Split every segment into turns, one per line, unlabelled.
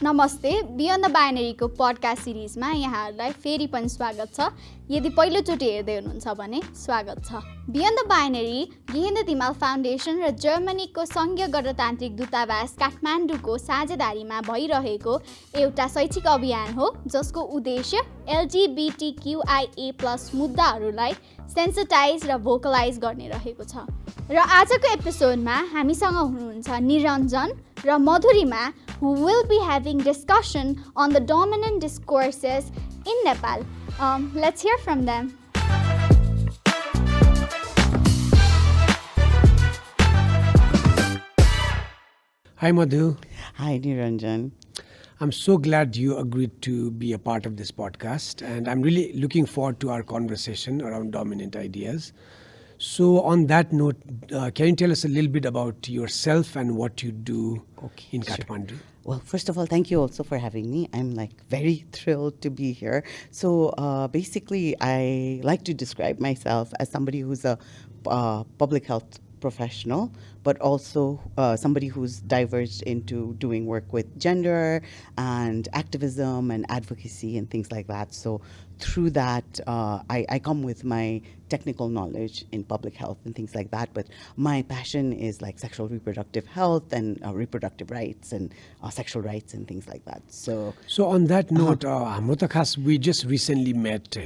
नमस्ते beyond the बाइनरीको podcast सिरिजमा यहाँहरूलाई फेरि पनि स्वागत छ। यदि पहिलोचोटि हेर्दै हुनुहुन्छ भने स्वागत छ। Beyond the binary Gehendra Dhimal foundation र जर्मनीको संघीय गणतान्त्रिक दूतावास काठमाडौँको साझेदारीमा भइरहेको एउटा शैक्षिक अभियान हो, जसको उद्देश्य LGBTIQA+ मुद्दाहरूलाई सेन्सिटाइज र भोकलाइज गर्ने रहेको छ। र आजको एपिसोडमा हामीसँग हुनुहुन्छ निरञ्जन र मधुरिमा, who will be having discussion on the dominant discourses in Nepal. Let's hear from them.
Hi Madhu.
Hi Niranjan.
I'm so glad you agreed to be a part of this podcast, and I'm really looking forward to our conversation around dominant ideas. So on that note, can you tell us a little bit about yourself and what you do in Kathmandu?
Sure. Well, first of all, thank you also for having me. I'm very thrilled to be here. So basically, I like to describe myself as somebody who's a public health professional, but also somebody who's diverged into doing work with gender and activism and advocacy and things like that. So through that, I come with my technical knowledge in public health and things like that, but my passion is sexual reproductive health and reproductive rights and sexual rights and things like that. So
on that note, we just recently met,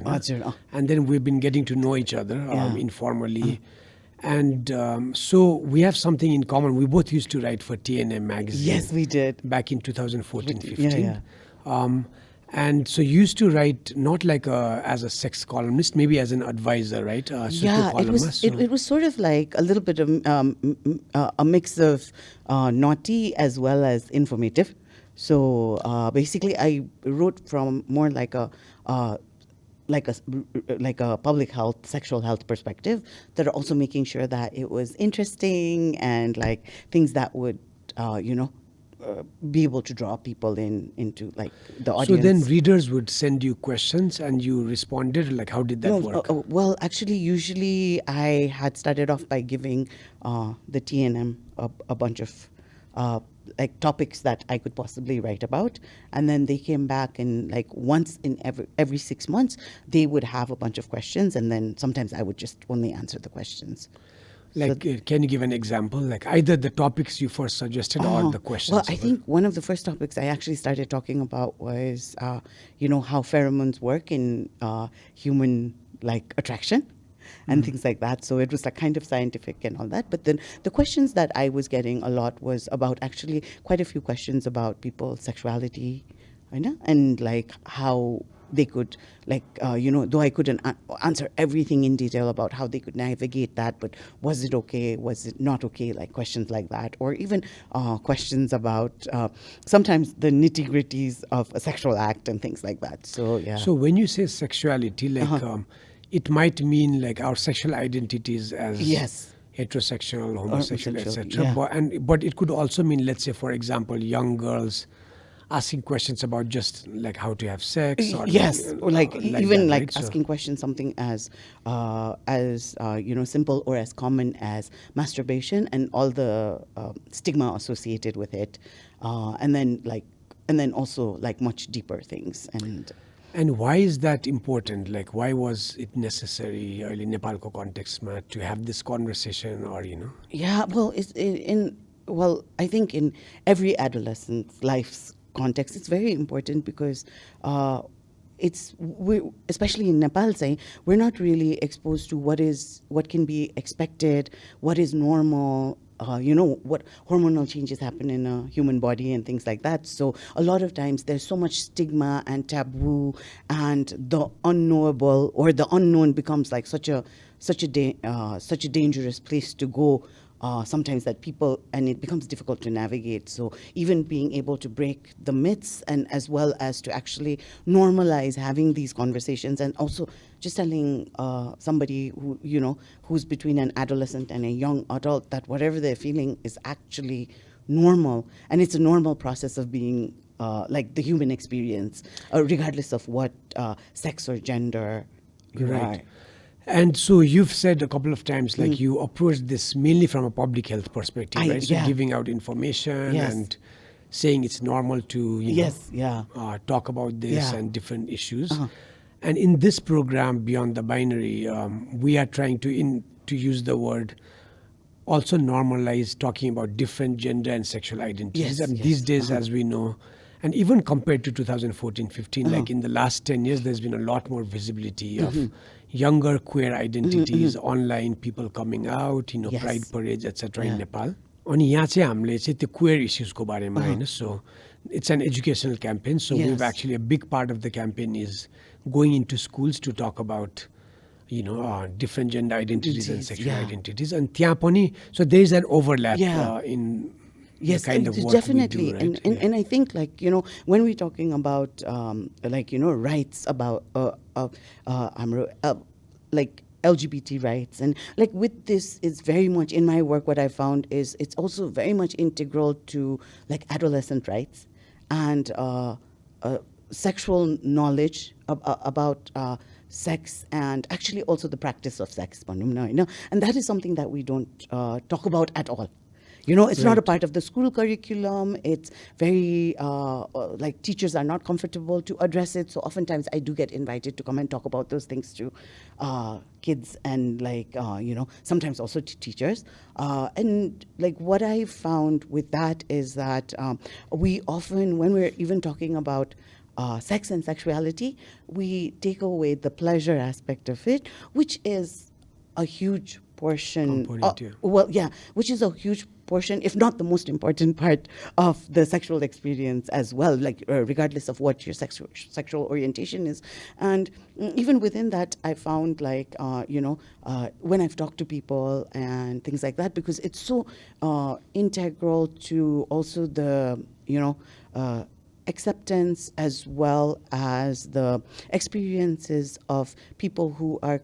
and then we've been getting to know each other informally. And so we have something in common. We both used to write for TNM magazine.
Yes, we did.
Back in 2014-15. And so you used to write not as a sex columnist, maybe as an advisor, right?
It was sort of like a little bit of a mix of naughty as well as informative. So basically I wrote from more like a public health, sexual health perspective, that are also making sure that it was interesting and things that would, be able to draw people into the audience.
So then readers would send you questions and you responded. How did that work?
Well, actually, usually I had started off by giving the TNM a bunch of topics that I could possibly write about, and then they came back and once in every 6 months they would have a bunch of questions, and then sometimes I would just only answer the questions.
Can you give an example? Either the topics you first suggested or the questions?
Well, I think one of the first topics I actually started talking about was, how pheromones work in human attraction and things like that. So it was kind of scientific and all that. But then the questions that I was getting a lot was about actually quite a few questions about people's sexuality, and how they could, though I couldn't answer everything in detail about how they could navigate that, but was it okay, was it not okay, questions like that, or even questions about sometimes the nitty-gritties of a sexual act and things like that. So, yeah.
So when you say sexuality, it might mean our sexual identities as heterosexual, homosexual, etc.
Yeah.
But it could also mean, let's say, for example, young girls asking questions about just how to have sex, or
asking questions something as simple or as common as masturbation and all the stigma associated with it, and then also much deeper things.
And why is that important? Why was it necessary early Nepalko context to have this conversation, or
Yeah, well, I think in every adolescent's life's context, it's very important because especially in Nepal, we're not really exposed to what can be expected, what is normal, what hormonal changes happen in a human body and things like that. So a lot of times there's so much stigma and taboo, and the unknowable or the unknown becomes such a dangerous place to go. Sometimes that people, and it becomes difficult to navigate. So even being able to break the myths, and as well as to actually normalize having these conversations, and also just telling somebody who's between an adolescent and a young adult that whatever they're feeling is actually normal, and it's a normal process of being the human experience, regardless of what sex or gender you are.
And so you've said a couple of times, you approach this mainly from a public health perspective, right? So giving out information saying it's normal to talk about this and different issues. And in this program, Beyond the Binary, we are trying to use the word also normalize talking about different gender and sexual identities. And these days, as we know, and even compared to 2014-15, like in the last 10 years, there's been a lot more visibility of younger queer identities, online people coming out, pride parades, etc. in Nepal. अनि यहाँ चाहिँ हामीले चाहिँ त्यो queer issues को बारेमा हैन. So it's an educational campaign. So we've actually, a big part of the campaign is going into schools to talk about different gender identities and sexual identities. And त्यहाँ पनि, so there is an overlap in the kind of work
definitely.
we do, right?
And I think, like, when we're talking about rights about like LGBT rights, and like with this, is very much in my work, what I found is it's also very much integral to like adolescent rights and sexual knowledge about sex, and actually also the practice of sex. And that is something that we don't talk about at all. It's not a part of the school curriculum. It's very, like, teachers are not comfortable to address it. So oftentimes I do get invited to come and talk about those things to kids and, like, sometimes also to teachers. And, like, what I found with that is that we often, when we're even talking about sex and sexuality, we take away the pleasure aspect of it, which is a huge portion. Which is a huge portion, if not the most important part of the sexual experience as well, like regardless of what your sexual orientation is. And even within that, I found, like, when I've talked to people and things like that, because it's so integral to also the, acceptance as well as the experiences of people who are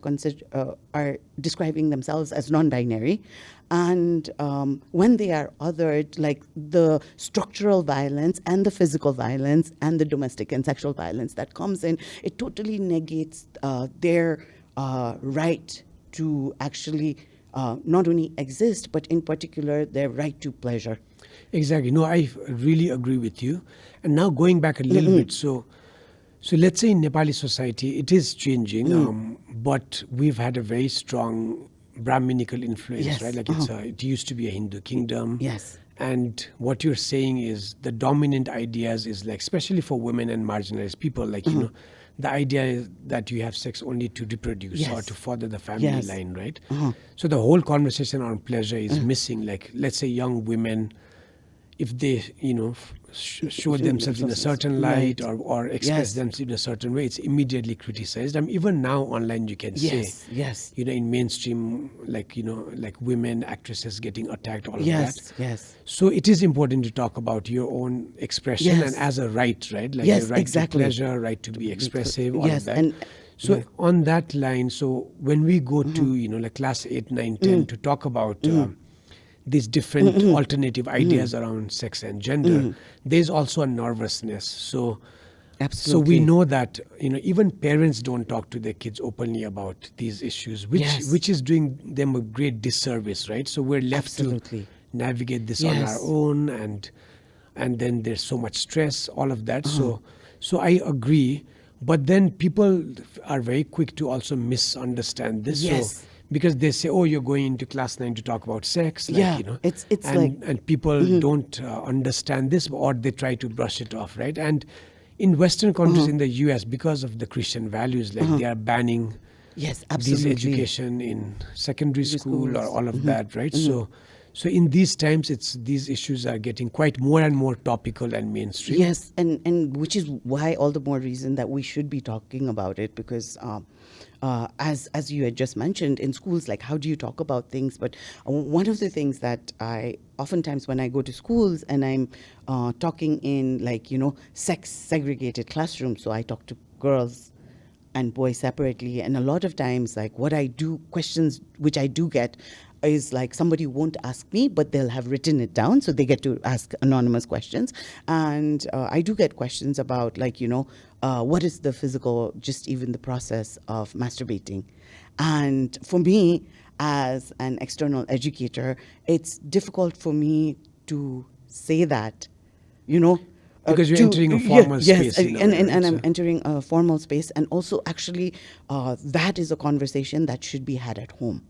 describing themselves as non-binary. And when they are othered, like the structural violence and the physical violence and the domestic and sexual violence that comes in, it totally negates their right to actually not only exist, but in particular their right to pleasure.
Exactly. No, I really agree with you. And now going back a little bit, so let's say in Nepali society, it is changing, but we've had a very strong Brahminical influence, right? Like it used to be a Hindu kingdom.
Yes.
And what you're saying is the dominant ideas is, like, especially for women and marginalized people, like, the idea is that you have sex only to reproduce or to further the family line, right? So the whole conversation on pleasure is missing. Like, let's say young women, if they, show themselves in a certain light or express themselves in a certain way, it's immediately criticized. Even now online you can say, in mainstream, like, like women actresses getting attacked, all of that. So it is important to talk about your own expression and as a right, right? Like a right to pleasure, right to be expressive, all of that. So on that line, so when we go to, like class 8, 9, 10 to talk about these different alternative ideas around sex and gender, there's also a nervousness. So,
absolutely.
So we know that, even parents don't talk to their kids openly about these issues, which is doing them a great disservice, right? So we're left to navigate this on our own, and then there's so much stress, all of that. So I agree, but then people are very quick to also misunderstand this. So, because they say, oh, you're going into class 9 to talk about sex, like,
it's
and people don't understand this, or they try to brush it off, right? And in Western countries, in the US, because of the Christian values, like they are banning this education in secondary school or all of that, right? So in these times, these issues are getting quite more and more topical and mainstream.
Yes, and which is why all the more reason that we should be talking about it, because as you had just mentioned, in schools, like, how do you talk about things? But one of the things that I oftentimes, when I go to schools and I'm talking in, like, sex segregated classrooms, so I talk to girls and boys separately, and a lot of times, like, questions which I do get is, like, somebody won't ask me, but they'll have written it down, so they get to ask anonymous questions. And I do get questions about, like, what is the physical, just even the process of masturbating. And for me, as an external educator, it's difficult for me to say that you know.
Because you're entering a formal space.
Yes,
in a
and,
way,
and,
right?
and I'm
So-
entering a formal space. And also, actually, that is a conversation that should be had at home,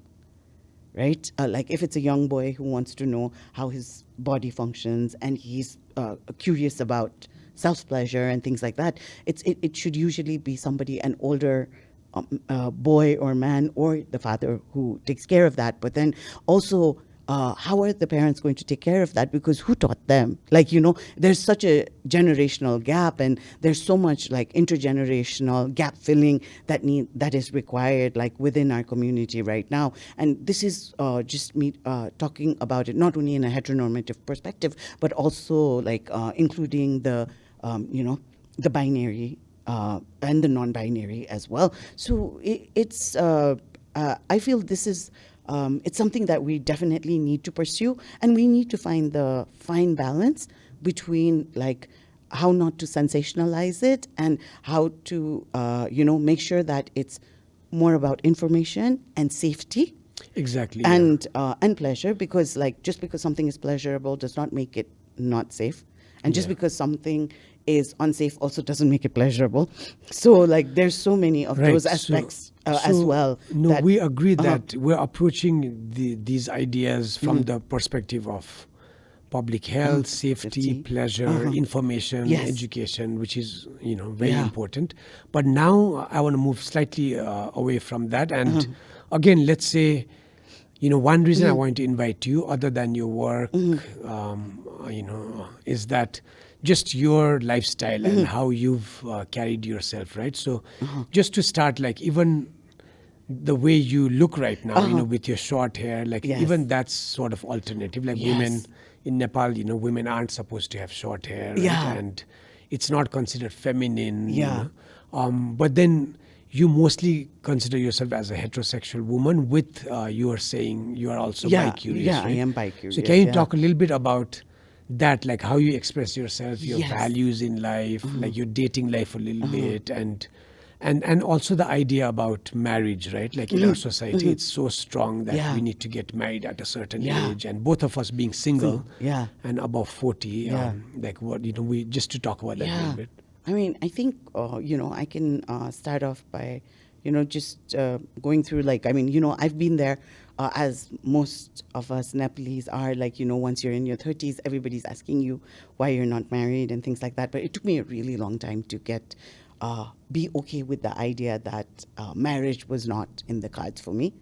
right? Like if it's a young boy who wants to know how his body functions and he's curious about self-pleasure and things like that, it should usually be somebody, an older boy or man or the father who takes care of that. But then also, how are the parents going to take care of that? Because who taught them? Like, you know, there's such a generational gap, and there's so much like intergenerational gap filling that is required, like within our community right now. And this is just me talking about it not only in a heteronormative perspective, but also like including the you know, the binary and the non-binary as well. So I feel this is. It's something that we definitely need to pursue, and we need to find the fine balance between like how not to sensationalize it and how to you know, make sure that it's more about information and safety.
Exactly.
And pleasure, because like just because something is pleasurable does not make it not safe, and just because something is unsafe also doesn't make it pleasurable. So like there's so many of
Right.
those aspects as
So,
well.
No,
that-
we agree that we're approaching these ideas from the perspective of public health, safety,
Safety.
pleasure, information,
Yes.
education, which is, you know, very
Yeah.
important. But now I want to move slightly away from that. And again, let's say, you know, one reason I want to invite you, other than your work, you know, is that just your lifestyle and how you've carried yourself, right? So just to start, like even the way you look right now, you know, with your short hair, like
Yes.
even that's sort of alternative. Like
Yes.
women in Nepal, you know, women aren't supposed to have short hair, right?
Yeah.
And it's not considered feminine.
Yeah.
You know? But then you mostly consider yourself as a heterosexual woman with, you are saying you are also
Yeah,
bi-curious,
yeah, I
right?
am
So
bi-curious,
can you
yeah.
talk a little bit about that, like how you express yourself, your
Yes.
values in life, like your dating life a little bit, and also the idea about marriage, right? Like in our society, it's so strong that
Yeah.
we need to get married at a certain
Yeah.
age, and both of us being single,
Yeah.
and above 40,
Yeah.
like what, you know, we just to talk about that a little bit.
I mean, I think, you know, I can start off by, you know, just going through, like, I mean, you know, I've been there, as most of us Nepalese are, like, you know, once you're in your 30s, everybody's asking you why you're not married and things like that. But it took me a really long time to be okay with the idea that marriage was not in the cards for me.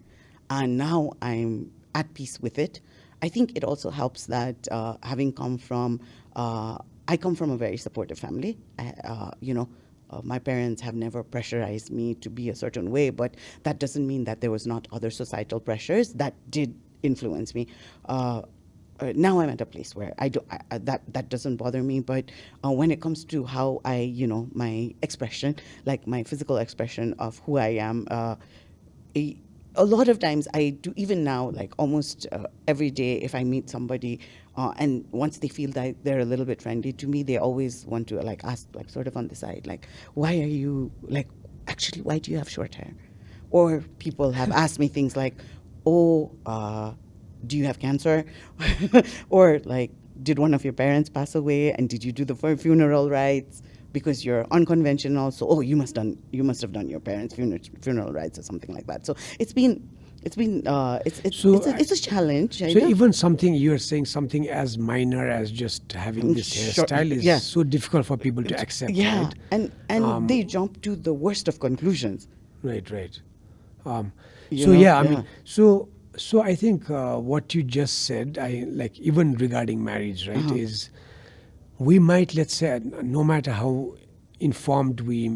And now I'm at peace with it. I think it also helps that having come from, I come from a very supportive family. You know, my parents have never pressurized me to be a certain way, but that doesn't mean that there was not other societal pressures that did influence me. Now I'm at a place where that doesn't bother me. But when it comes to how I, you know, my expression, like my physical expression of who I am, a lot of times I do, even now, like almost every day, if I meet somebody, and once they feel that they're a little bit friendly to me, they always want to like ask, like sort of on the side, like, why are you, like, actually, why do you have short hair? Or people have asked me things like, oh, do you have cancer? Or like, did one of your parents pass away, and did you do the funeral rites? Because you're unconventional, so you must have done your parents' funeral rites or something like that. So it's a challenge. I
So
know.
even something you're saying, something as minor as just having this
Sure,
hairstyle is
yeah.
so difficult for people to accept,
Yeah,
right?
and they jump to the worst of conclusions.
Right.
You
So
know,
yeah, I
yeah.
mean, so I think what you just said, I like even regarding marriage, right, is we might, let's say, no matter how informed we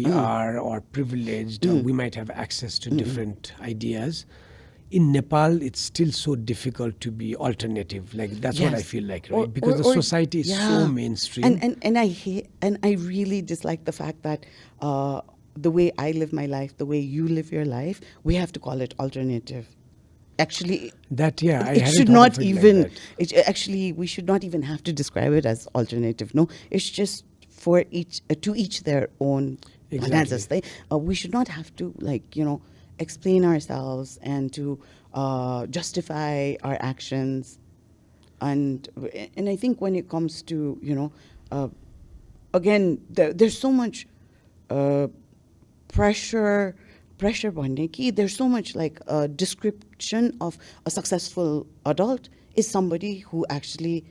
are or privileged, we might have access to different ideas. In Nepal, it's still so difficult to be alternative. Like that's what I
Yes.
feel like, right? Because the society is so mainstream.
And I really dislike the fact that the way I live my life, the way you live your life, we have to call it alternative. Actually,
That I
it
hadn't
should
thought
not
of it like
even.
that.
Actually, we should not even have to describe it as alternative. No, it's just for each to each their own.
Exactly.
We should not have to, like, you know, explain ourselves and to justify our actions. and I think when it comes to, again, there's so much pressure bonding. There's so much like a description of a successful adult is somebody who actually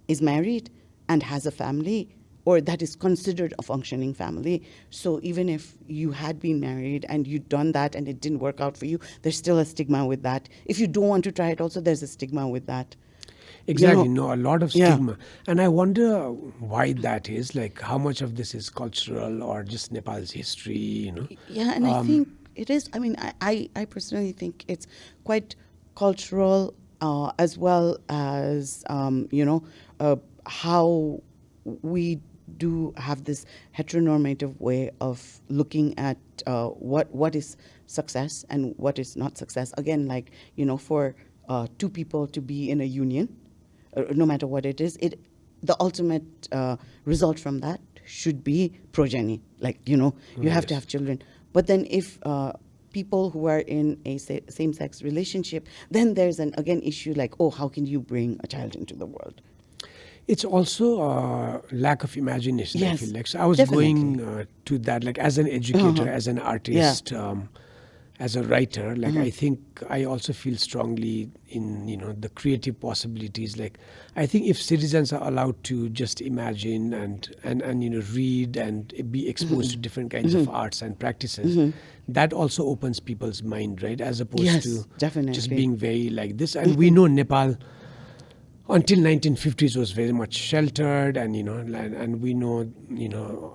is married and has a family, or that is considered a functioning family. So even if you had been married and you'd done that and it didn't work out for you, there's still a stigma with that. If you don't want to try it also, there's a stigma with that.
Exactly, no, a lot of stigma. And I wonder why that is, like how much of this is cultural or just Nepal's history,
Yeah, and I think it is. I mean, I personally think it's quite cultural, as well as, how we do have this heteronormative way of looking at what is success and what is not success. Again, like, for two people to be in a union, no matter what it is, the ultimate result from that should be progeny. Like, you have to have children. But then if people who are in a same-sex relationship, then there's an issue like, oh, how can you bring a child into the world?
It's also lack of imagination,
Yes,
I feel like. So I was
definitely.
going to that, like as an educator, as an artist, as a writer, like I think I also feel strongly in, the creative possibilities. Like I think if citizens are allowed to just imagine and read and be exposed to different kinds of arts and practices, that also opens people's mind, right? As opposed to
definitely.
just being very like this. And we know Nepal until 1950s was very much sheltered, and and we know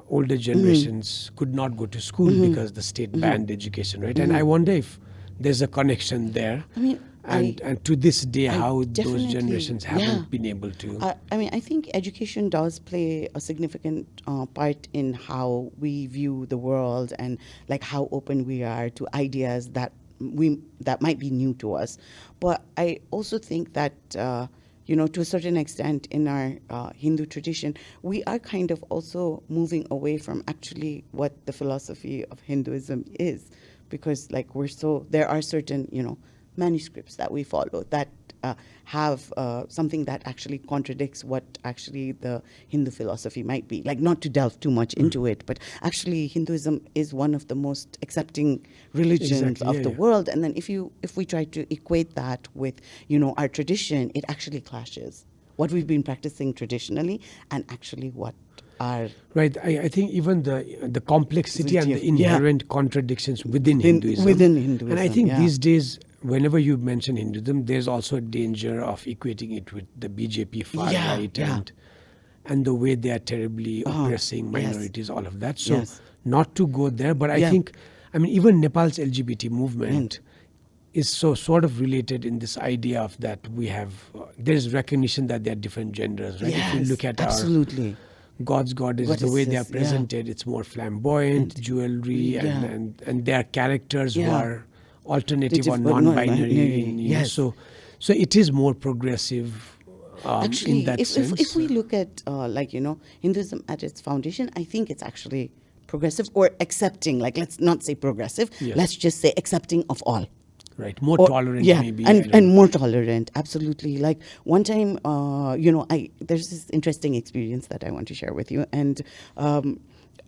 older generations could not go to school because the state banned education, right? And I wonder if there's a connection there.
I mean,
and to this day, how those
definitely-
generations haven't been able to.
I think education does play a significant part in how we view the world and like how open we are to ideas that might be new to us. But I also think that to a certain extent in our Hindu tradition, we are kind of also moving away from actually what the philosophy of Hinduism is, because like there are certain manuscripts that we follow that have something that actually contradicts what actually the Hindu philosophy might be. Like, not to delve too much into it, but actually Hinduism is one of the most accepting religions of the world. And then if we try to equate that with, our tradition, it actually clashes. What we've been practicing traditionally and actually what are...
Right. I think even the complexity and the inherent contradictions within Hinduism. And I think these days, whenever you mention Hinduism, there's also a danger of equating it with the BJP far right and the way they are terribly oppressing minorities, all of that. So not to go there, but I think, even Nepal's LGBT movement is so sort of related in this idea of that we have, there's recognition that there are different genders, right? If you look at
absolutely.
our gods, goddesses, the way they are presented, it's more flamboyant, jewelry, and there are characters who are alternative or non-binary. So it is more progressive
actually,
in that sense.
If we look at Hinduism at its foundation, I think it's actually progressive or accepting. Like, let's not say progressive, let's just say accepting of all.
Right, more tolerant maybe.
And more tolerant, absolutely. Like one time, there's this interesting experience that I want to share with you. And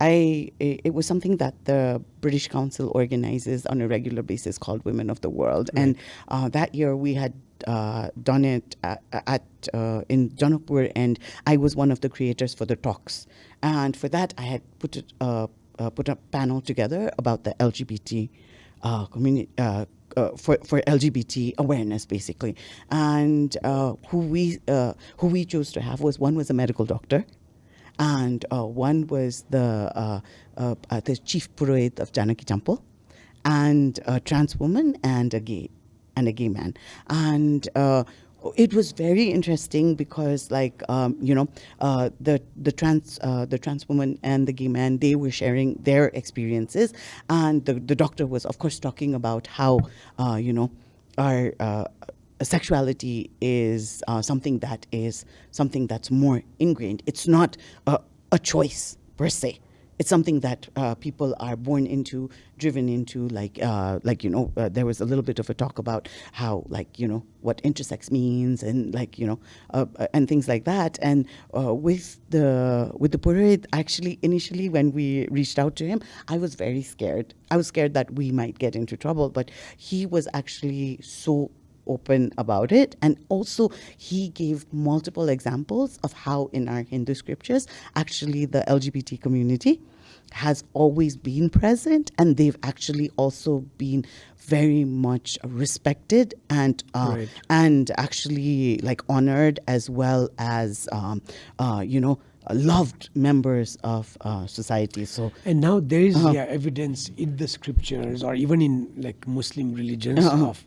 it was something that the British Council organizes on a regular basis called Women of the World. Right. And that year we had done it in Janakpur, and I was one of the creators for the talks. And for that, I had put a panel together about the LGBT community, for LGBT awareness, basically. And who we chose to have was a medical doctor, and one was the chief purohit of Janaki Temple, and a trans woman and a gay man. And it was very interesting because, like, the trans woman and the gay man, they were sharing their experiences, and the doctor was, of course, talking about how our sexuality is something that's more ingrained. It's not a choice per se. it's something that people are born into, driven into. There was a little bit of a talk about how, what intersex means, and and things like that. And with the Purohit, actually, initially when we reached out to him, I was very scared. I was scared that we might get into trouble, but he was actually so open about it. And also he gave multiple examples of how in our Hindu scriptures actually the LGBT community has always been present, and they've actually also been very much respected and and actually honored, as well as loved members of society. So
and now there is evidence in the scriptures, or even in Muslim religions, of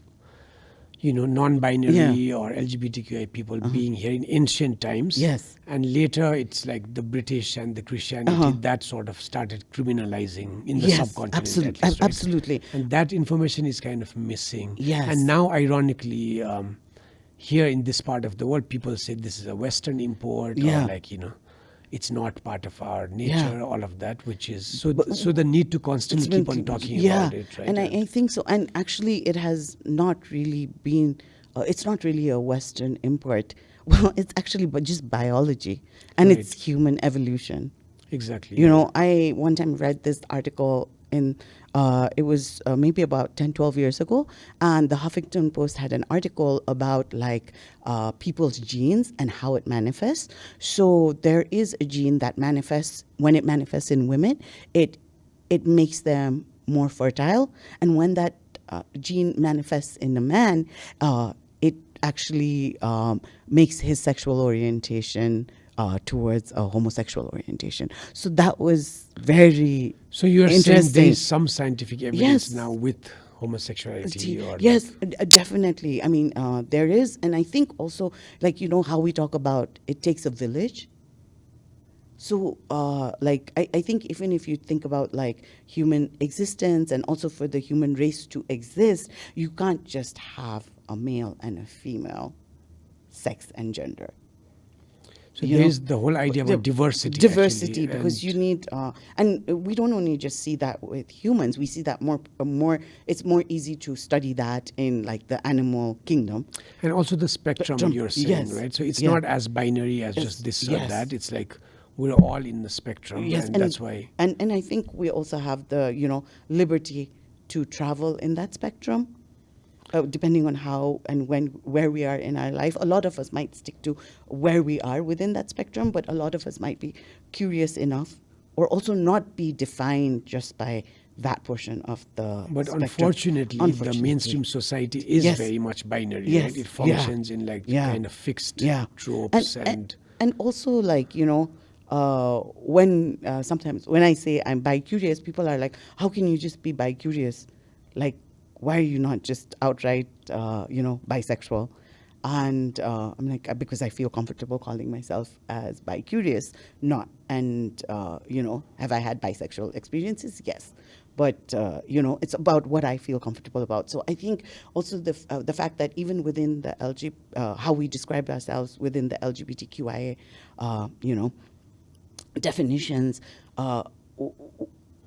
non-binary or LGBTQI people being here in ancient times.
Yes.
And later it's the British and the Christianity that sort of started criminalizing in the subcontinent.
Absolutely.
At least, right?
Absolutely.
And that information is kind of missing.
Yes.
And now, ironically, here in this part of the world, people say this is a Western import, or it's not part of our nature, all of that, which is so the need to constantly keep on talking about it, right?
And I think so. And actually it has not really been, it's not really a Western import. Well, it's actually just biology, and it's human evolution.
Exactly.
I one time read this article in, it was maybe about 10, 12 years ago, and the Huffington Post had an article about people's genes and how it manifests. So there is a gene that manifests, when it manifests in women, it makes them more fertile. And when that gene manifests in a man, it actually makes his sexual orientation towards a homosexual orientation. So that was very
So you're saying
interesting.
there is some scientific evidence now with homosexuality? Or
Yes, definitely. I mean, there is. And I think also, how we talk about it takes a village. So, I think even if you think about human existence, and also for the human race to exist, you can't just have a male and a female sex and gender.
So there is the whole idea about diversity.
Diversity,
actually,
because you need, and we don't only just see that with humans. We see that more. It's more easy to study that in the animal kingdom.
And also the spectrum you're saying, right? So it's not as binary as just this or that. It's we're all in the spectrum, and that's why.
And I think we also have the liberty to travel in that spectrum. Depending on how and where we are in our life. A lot of us might stick to where we are within that spectrum, but a lot of us might be curious enough, or also not be defined just by that portion of the
But
spectrum.
Unfortunately, the mainstream society is very much binary.
Yes.
Right? It functions in kind of fixed tropes
and also when sometimes when I say I'm bi-curious, people are like, how can you just be bi-curious? Why are you not just outright, bisexual? And I'm like, because I feel comfortable calling myself as bi-curious, not. And, have I had bisexual experiences? Yes. But, it's about what I feel comfortable about. So I think also the fact that even within the how we describe ourselves within the LGBTQIA, definitions,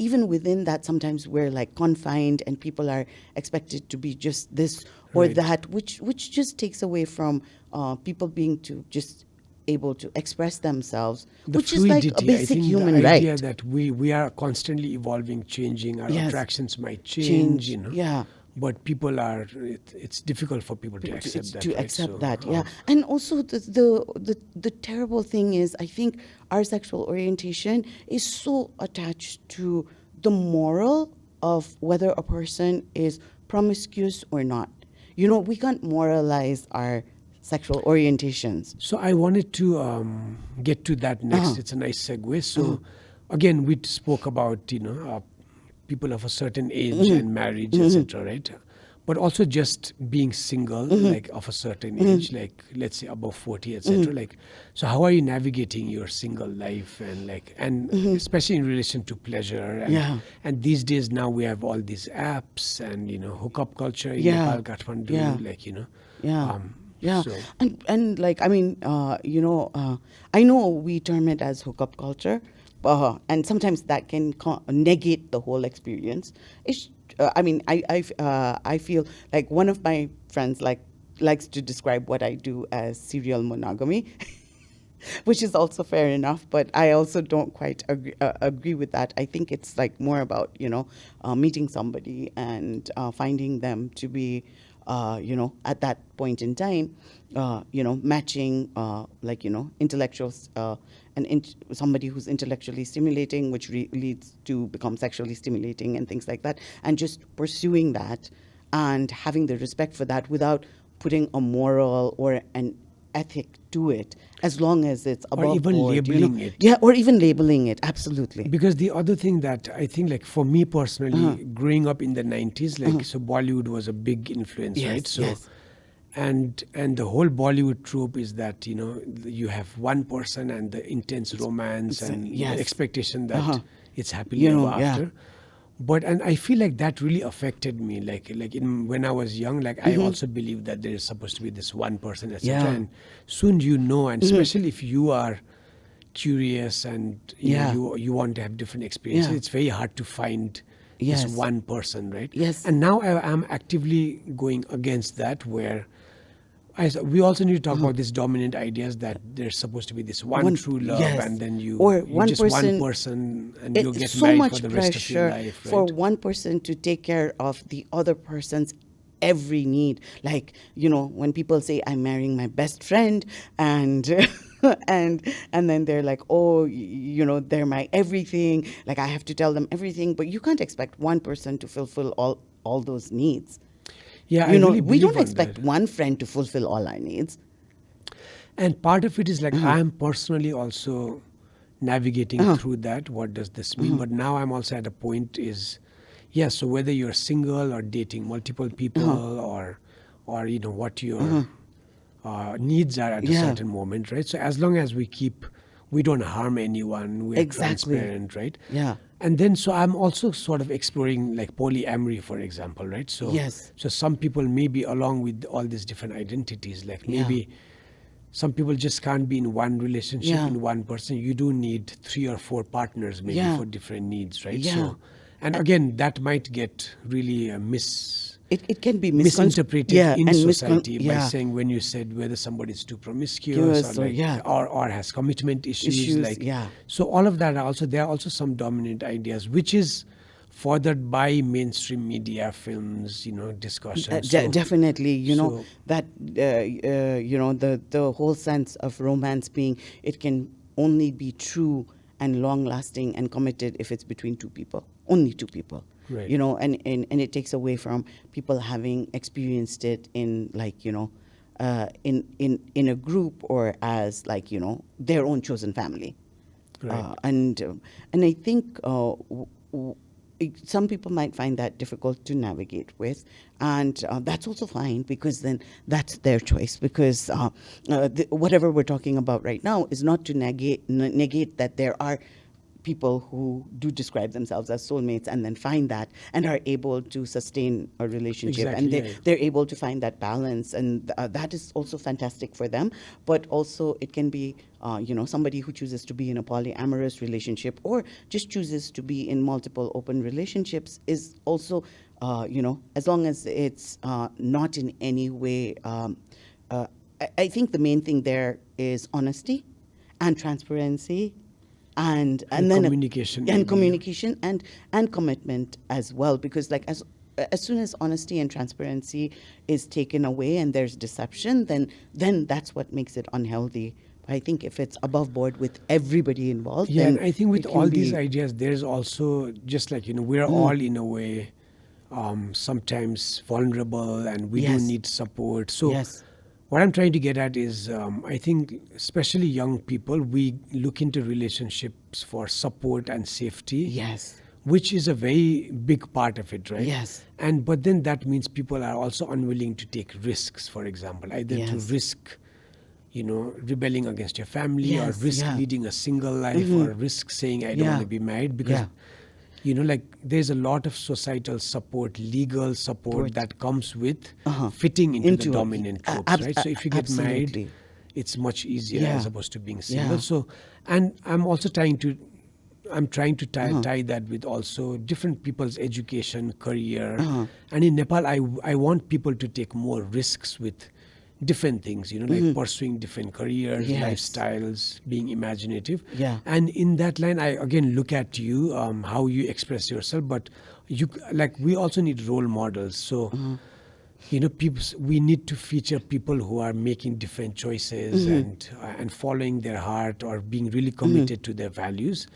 even within that, sometimes we're confined, and people are expected to be just this or that, which just takes away from people being just able to express themselves, which
fluidity,
is a basic human
the
right.
idea that we are constantly evolving, changing, our attractions might change, but people are, it's difficult for people to accept that.
To accept that, And also the terrible thing is, I think our sexual orientation is so attached to the moral of whether a person is promiscuous or not. We can't moralize our sexual orientations.
So I wanted to get to that next. It's a nice segue. So again, we spoke about, people of a certain age and marriage, etc., right? But also just being single, of a certain age, let's say above 40, etc. So how are you navigating your single life, and especially in relation to pleasure? And these days now we have all these apps and hookup culture in Nepal, Kathmandu,
Yeah,
so.
and I mean, I know we term it as hookup culture, and sometimes that can negate the whole experience. I feel like one of my friends likes to describe what I do as serial monogamy, which is also fair enough, but I also don't quite agree with that. I think it's like more about, meeting somebody and finding them to be, at that point in time, matching, intellectuals, somebody who's intellectually stimulating, which leads to become sexually stimulating and things like that, and just pursuing that and having the respect for that without putting a moral or an ethic to it, as long as it's above
or even
board,
labeling it.
Yeah, or even labeling it, absolutely.
Because the other thing that I think, like for me personally, growing up in the 90s, like so Bollywood was a big influence,
Yes,
right? So
yes.
and the whole Bollywood trope is that you have one person and the intense romance and
yes.
the expectation that it's happily ever after. But and I feel like that really affected me. When I was young, I also believed that there is supposed to be this one person, etc.
Yeah.
And soon and especially if you are curious and you want to have different experiences, it's very hard to find
Yes.
this one person, right?
Yes.
And now I am actively going against that, where we also need to talk about these dominant ideas that there's supposed to be this one true love,
yes.
and then
Or
you
one
just
person-
one person and you'll get
so
married
much
for the rest of your
pressure
life, right?
for one person to take care of the other person's every need. Like, when people say I'm marrying my best friend, and and then they're like, oh, they're my everything, like I have to tell them everything, but you can't expect one person to fulfill all those needs.
Yeah, I really
We
believe
don't
on
expect
that.
one friend to fulfill all our needs.
And part of it is I'm personally also navigating through that. What does this mean? But now I'm also at a point so whether you're single or dating multiple people or what your needs are at a certain moment, right? So as long as we don't harm anyone, we're
Exactly.
transparent, right?
Yeah.
And then so I'm also sort of exploring like polyamory, for example, right? So
Yes.
so some people maybe along with all these different identities, like maybe some people just can't be in one relationship in one person. You do need 3 or 4 partners maybe for different needs, right?
Yeah.
So, and again, that might get really
It can be
misinterpreted in
and
society by saying, when you said whether somebody is too promiscuous or has commitment issues, so all of that there are also some dominant ideas, which is furthered by mainstream media, films, discussions.
Definitely,
so-
that the whole sense of romance being, it can only be true and long lasting and committed if it's between two people, only two people.
Right.
And it takes away from people having experienced it in in a group or as their own chosen family.
Right.
And I think some people might find that difficult to navigate with, and that's also fine, because then that's their choice, because whatever we're talking about right now is not to negate that there are people who do describe themselves as soulmates and then find that and are able to sustain a relationship.
Exactly,
And they're able to find that balance, and that is also fantastic for them. But also it can be somebody who chooses to be in a polyamorous relationship or just chooses to be in multiple open relationships is also as long as it's not in any way I think the main thing there is honesty and transparency and then
communication,
and
maybe.
communication and commitment as well, because as soon as honesty and transparency is taken away and there's deception, then that's what makes it unhealthy. I think if it's above board with everybody involved,
Yeah,
then
and I think with
it can
all these
be-
ideas, there's also just we're all in a way sometimes vulnerable, and we
Yes.
do need support. So
Yes.
what I'm trying to get at is, I think especially young people, we look into relationships for support and safety.
Yes.
Which is a very big part of it, right?
Yes.
But then that means people are also unwilling to take risks, for example, either to
Yes.
risk rebelling against your family,
Yes,
or risk
yeah.
leading a single life, or risk saying I don't
Yeah.
want to be married, because there's a lot of societal support, legal support that comes with fitting into the
Into-
dominant tropes,
abs-
right? So if you get
absolutely.
married, it's much easier
Yeah.
as opposed to being single.
Yeah.
So, and I'm also trying to I'm trying to tie that with also different people's education, career. And in Nepal, I want people to take more risks with different things, like pursuing different careers, lifestyles, being imaginative.
Yeah.
And in that line, I again look at you, how you express yourself, but we also need role models. So, people, we need to feature people who are making different choices and following their heart or being really committed to their values.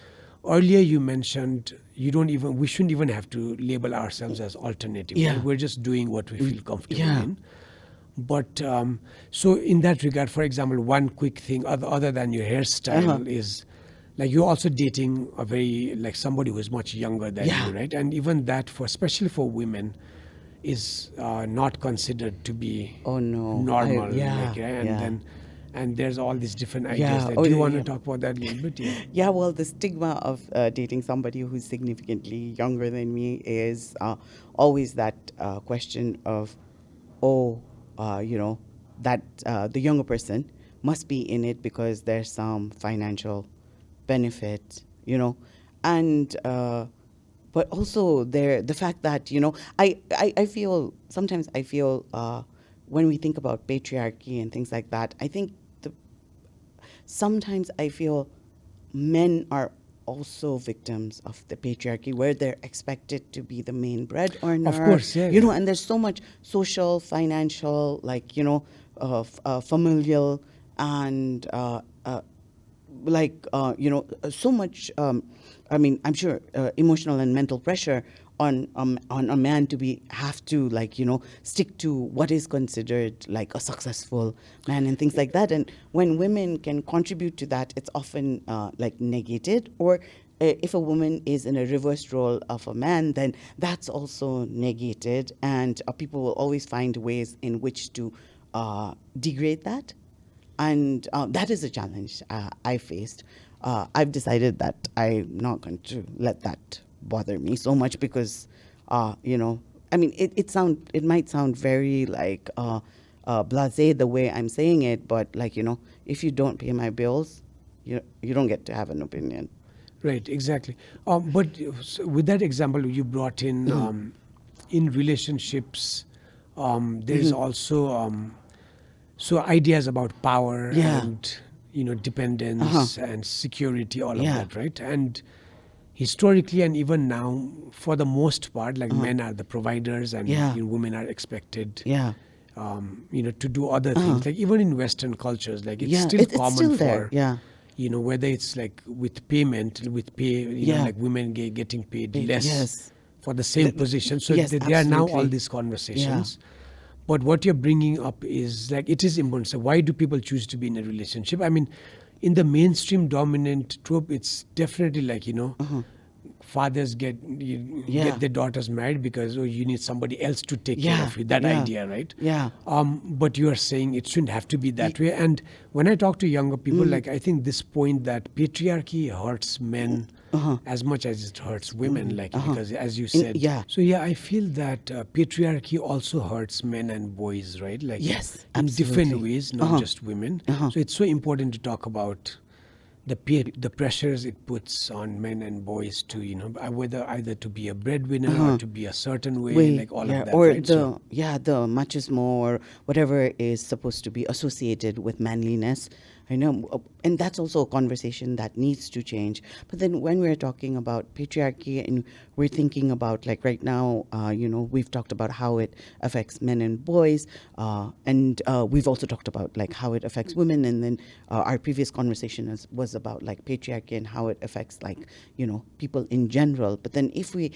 Earlier, you mentioned we shouldn't even have to label ourselves as alternative.
Yeah.
Right? We're just doing what we feel comfortable in. But so in that regard, for example, one quick thing other than your hairstyle is like you're also dating a very like somebody who is much younger than you, right? And even that, especially for women, is not considered to be normal. And there's all these different ideas. Do you want to talk about that a little bit?
Yeah, well, the stigma of dating somebody who's significantly younger than me is always that question of, that the younger person must be in it because there's some financial benefit, and but also the fact that I feel sometimes when we think about patriarchy and things like that, I think sometimes I feel men are also victims of the patriarchy where they're expected to be the main breadwinner.
Of course,
and there's so much social, financial, familial, and so much. I'm sure emotional and mental pressure on a man to have to stick to what is considered like a successful man and things like that. And when women can contribute to that, it's often negated. Or if a woman is in a reversed role of a man, then that's also negated. And people will always find ways in which to degrade that. And that is a challenge I faced. I've decided that I'm not going to let that bother me so much because, it might sound very blasé the way I'm saying it, but if you don't pay my bills, you don't get to have an opinion.
Right, exactly. But with that example you brought in, in relationships, there's also so ideas about power and dependence and security, all of that, right? And historically and even now, for the most part, men are the providers and women are expected to do other things. Like even in Western cultures, it's still common for whether it's with payment, women getting paid less for the same position. So there are now all these conversations. But what you're bringing up is it is important. So why do people choose to be in a relationship? I mean, in the mainstream dominant trope, it's definitely fathers get their daughters married because you need somebody else to take care of you. That idea, right?
Yeah.
But you are saying it shouldn't have to be that way. And when I talk to younger people, I think this point that patriarchy hurts men as much as it hurts women, because as you said. So I feel that patriarchy also hurts men and boys, right? In different ways, not just women. So it's so important to talk about the pressures it puts on men and boys to whether either to be a breadwinner or to be a certain way, all of that,
or
right?
the machismo or whatever is supposed to be associated with manliness. I know, and that's also a conversation that needs to change. But then when we're talking about patriarchy and we're thinking about right now, we've talked about how it affects men and boys, and we've also talked about how it affects women. And then our previous conversation was about patriarchy and how it affects people in general. But then if we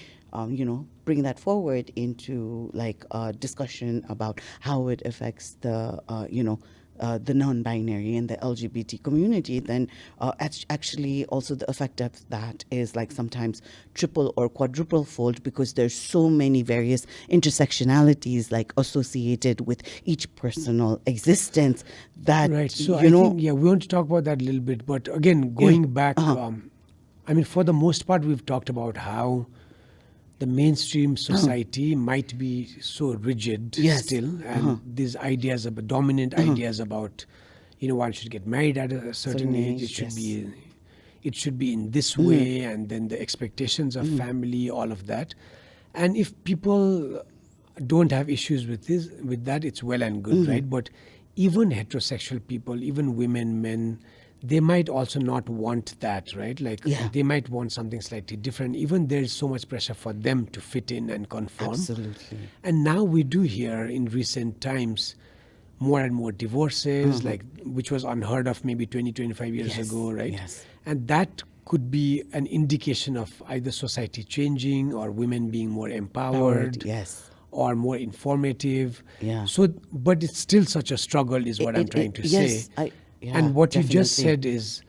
bring that forward into a discussion about how it affects the non-binary and the LGBT community, then actually also the effect of that is sometimes triple or quadruple fold because there's so many various intersectionalities associated with each personal existence that
right. So I think we want to talk about that a little bit. But again, going back, for the most part, we've talked about how the mainstream society might be so rigid still, and these ideas about dominant ideas about one should get married at a certain age, it should be it should be in this way, and then the expectations of family, all of that. And if people don't have issues with that, it's well and good, right? But even heterosexual people, even women, men, they might also not want that, right? Like they might want something slightly different. Even there's so much pressure for them to fit in and conform.
Absolutely.
And now we do hear in recent times more and more divorces, like which was unheard of maybe 20, 25 years ago, right?
Yes.
And that could be an indication of either society changing or women being more empowered.
Yes.
Or more informative.
Yeah.
So, but it's still such a struggle, is what I'm trying to say. And what you just said is,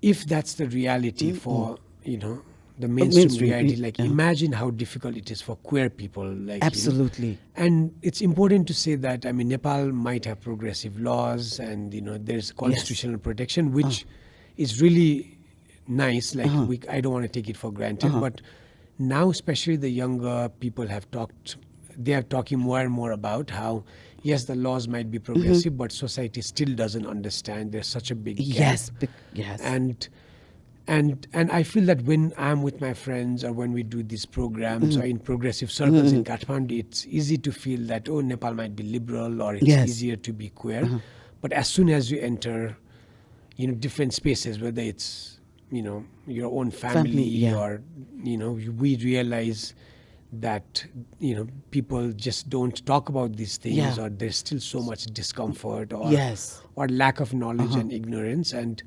if that's the reality for the mainstream reality, like imagine how difficult it is for queer people. Like
absolutely.
And it's important to say that Nepal might have progressive laws, and there's constitutional protection, which is really nice. Like I don't want to take it for granted, but now especially the younger people they are talking more and more about how, yes, the laws might be progressive, but society still doesn't understand. There's such a big gap.
Yes.
And I feel that when I'm with my friends, or when we do these programs, or in progressive circles in Kathmandu, it's easy to feel that, oh, Nepal might be liberal, or it's easier to be queer. But as soon as you enter, different spaces, whether it's, your own family or, we realize that people just don't talk about these things, or there's still so much discomfort or lack of knowledge and ignorance, and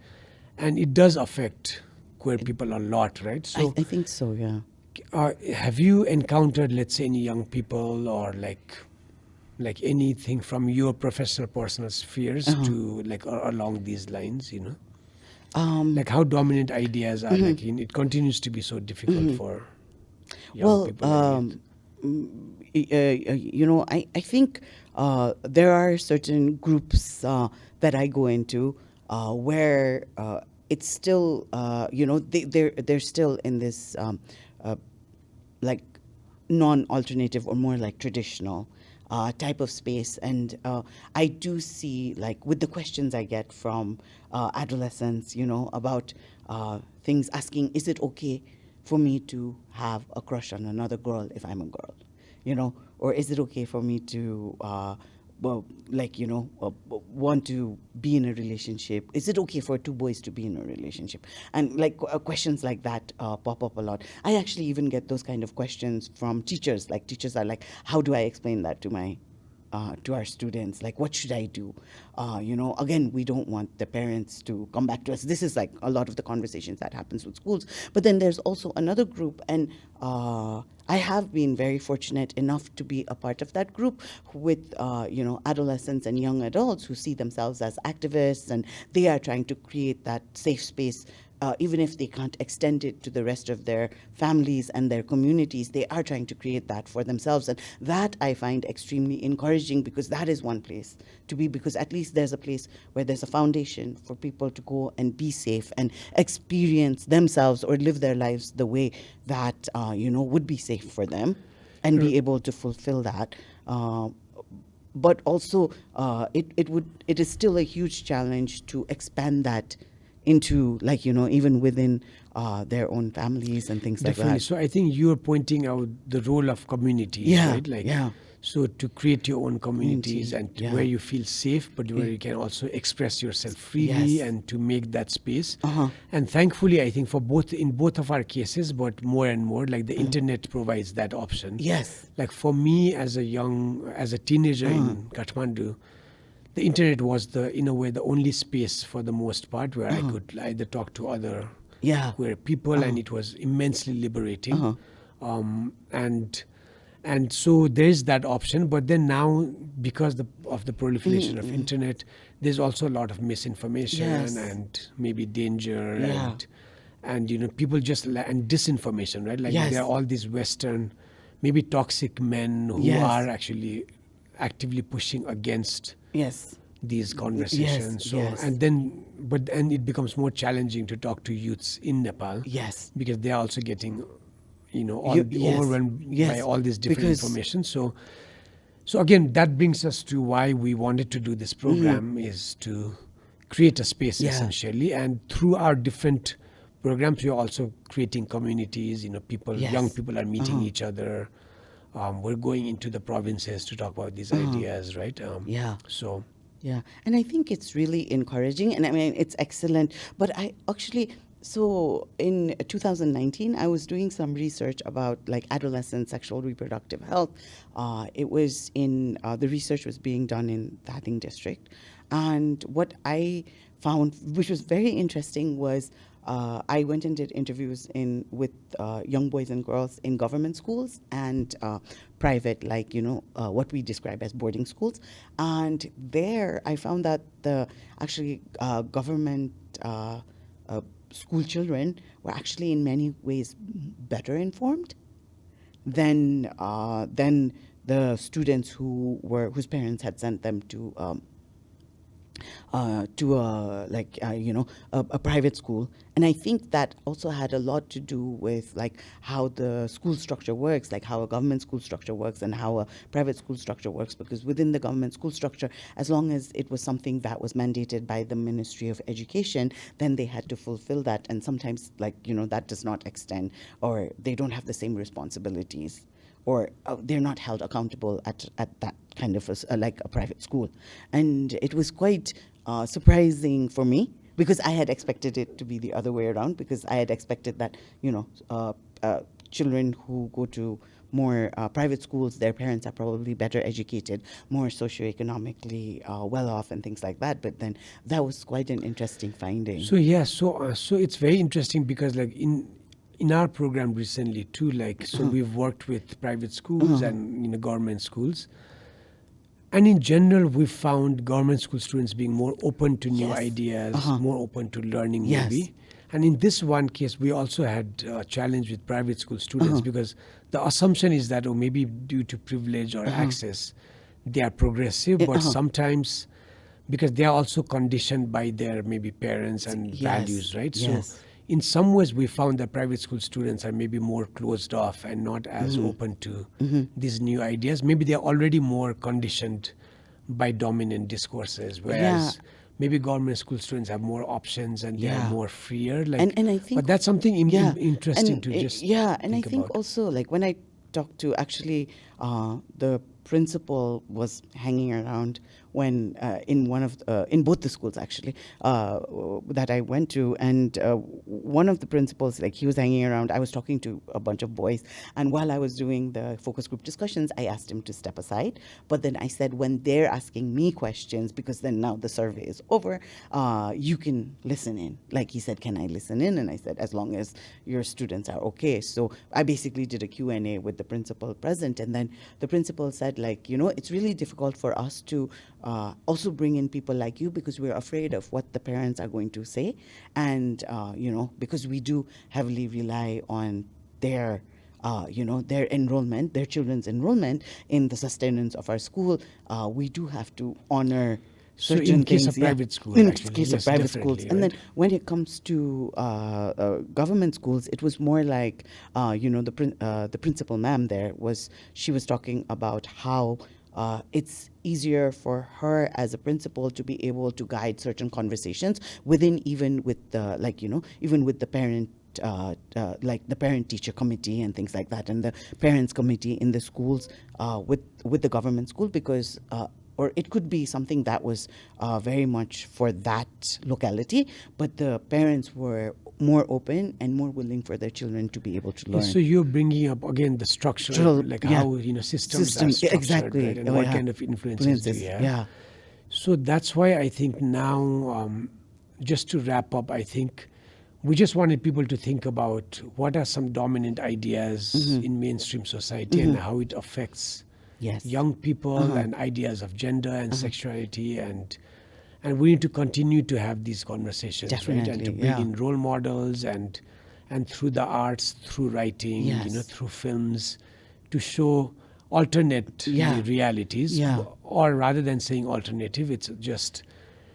it does affect queer people a lot, right? So
I think so, yeah.
Have you encountered, let's say, any young people, or like anything from your professional personal spheres to along these lines, like how dominant ideas are, like it continues to be so difficult for young people?
I think there are certain groups that I go into where it's still, they're still in this like non-alternative or more like traditional type of space. And I do see, like, with the questions I get from adolescents, about things asking, is it okay for me to have a crush on another girl if I'm a girl, or is it okay for me to, want to be in a relationship? Is it okay for two boys to be in a relationship? And questions like that pop up a lot. I actually even get those kind of questions from teachers. Like, teachers are like, how do I explain that to my to our students? Like, what should I do? Again, we don't want the parents to come back to us. This is like a lot of the conversations that happens with schools. But then there's also another group, and I have been very fortunate enough to be a part of that group with, adolescents and young adults who see themselves as activists, and they are trying to create that safe space. Even if they can't extend it to the rest of their families and their communities, they are trying to create that for themselves. And that I find extremely encouraging, because that is one place to be, because at least there's a place where there's a foundation for people to go and be safe and experience themselves or live their lives the way that, would be safe for them, and be able to fulfill that. But also, it is still a huge challenge to expand that into, even within their own families and things
Definitely.
like that.
So I think you're pointing out the role of communities, right? So to create your own communities and where you feel safe, but where you can also express yourself freely, and to make that space. And thankfully, I think in both of our cases, but more and more, like the internet provides that option.
Yes.
Like for me, as a teenager in Kathmandu, the internet was in a way, the only space for the most part where I could either talk to other queer people, and it was immensely liberating. And so there's that option. But then now, because of the proliferation of internet, there's also a lot of misinformation and maybe danger and people just and disinformation, right? Like there are all these Western, maybe toxic men who are actually actively pushing against these conversations. And it becomes more challenging to talk to youths in Nepal. Because they are also getting overwhelmed by all this different information. So again, that brings us to why we wanted to do this program, is to create a space essentially, and through our different programs, we're also creating communities. People,
Yes.
young people are meeting each other. We're going into the provinces to talk about these ideas, right?
Yeah.
So.
Yeah, and I think it's really encouraging, and I mean it's excellent. But I actually, so in 2019, I was doing some research about like adolescent sexual reproductive health. It was in the research was being done in Thating district, and what I found, which was very interesting, was I went and did interviews with young boys and girls in government schools and private, like what we describe as boarding schools. And there, I found that the actually government school children were actually in many ways better informed than the students whose parents had sent them to a private school. And I think that also had a lot to do with like how the school structure works, like how a government school structure works and how a private school structure works, because within the government school structure, as long as it was something that was mandated by the Ministry of Education, then they had to fulfill that. And sometimes that does not extend, or they don't have the same responsibilities, or they're not held accountable at that kind of like a private school. And it was quite surprising for me, because I had expected it to be the other way around, because I had expected that children who go to more private schools, their parents are probably better educated, more socioeconomically well off and things like that. But then that was quite an interesting finding.
So yeah, so it's very interesting, because like in our program recently too, we've worked with private schools and government schools, and in general we've found government school students being more open to new ideas, more open to learning maybe. And in this one case, we also had a challenge with private school students, because the assumption is that maybe due to privilege or access, they are progressive, but sometimes because they are also conditioned by their maybe parents and values, right?
Yes.
So in some ways, we found that private school students are maybe more closed off and not as open to these new ideas. Maybe they're already more conditioned by dominant discourses, whereas maybe government school students have more options and they are more freer. And I think, but that's something interesting to just
and I think
about.
Also, like when I talked to actually the principal was hanging around when in both the schools actually that I went to, and one of the principals, like he was hanging around. I was talking to a bunch of boys, and while I was doing the focus group discussions, I asked him to step aside. But then I said, when they're asking me questions, because then now the survey is over, you can listen in. Like he said, can I listen in? And I said, as long as your students are okay. So I basically did a Q&A with the principal present, and then the principal said, it's really difficult for us to also bring in people like you, because we're afraid of what the parents are going to say. And, because we do heavily rely on their enrollment, their children's enrollment in the sustenance of our school, we do have to honor certain
in case
things,
of private schools,
in
actually,
case of
yes,
private schools.
definitely,
And
right.
then when it comes to government schools, it was more like, the principal ma'am there she was talking about how it's easier for her as a principal to be able to guide certain conversations even with the parent, like the parent-teacher committee and things like that, and the parents committee in the schools with the government school, because or it could be something that was very much for that locality, but the parents were more open and more willing for their children to be able to learn.
So you're bringing up again the structure, how systems are structured,
exactly,
right? And what kind of influences do you have?
Yeah.
So that's why I think now, just to wrap up, I think we just wanted people to think about what are some dominant ideas in mainstream society and how it affects young people and ideas of gender and sexuality, and we need to continue to have these conversations, right? And to bring in role models and through the arts, through writing, through films, to show alternate realities, or rather than saying alternative, it's just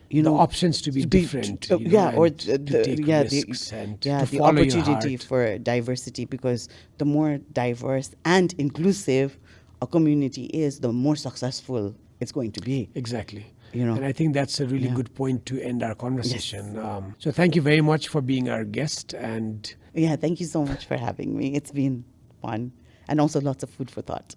the options to be different,
or
to take risks and to
the
follow your
opportunity
heart.
for diversity, because the more diverse and inclusive a community is, the more successful it's going to be.
Exactly.
you know.
And I think that's a really
Yeah.
good point to end our conversation. So thank you very much for being our guest. And
Yeah, thank you so much for having me. It's been fun and also lots of food for thought.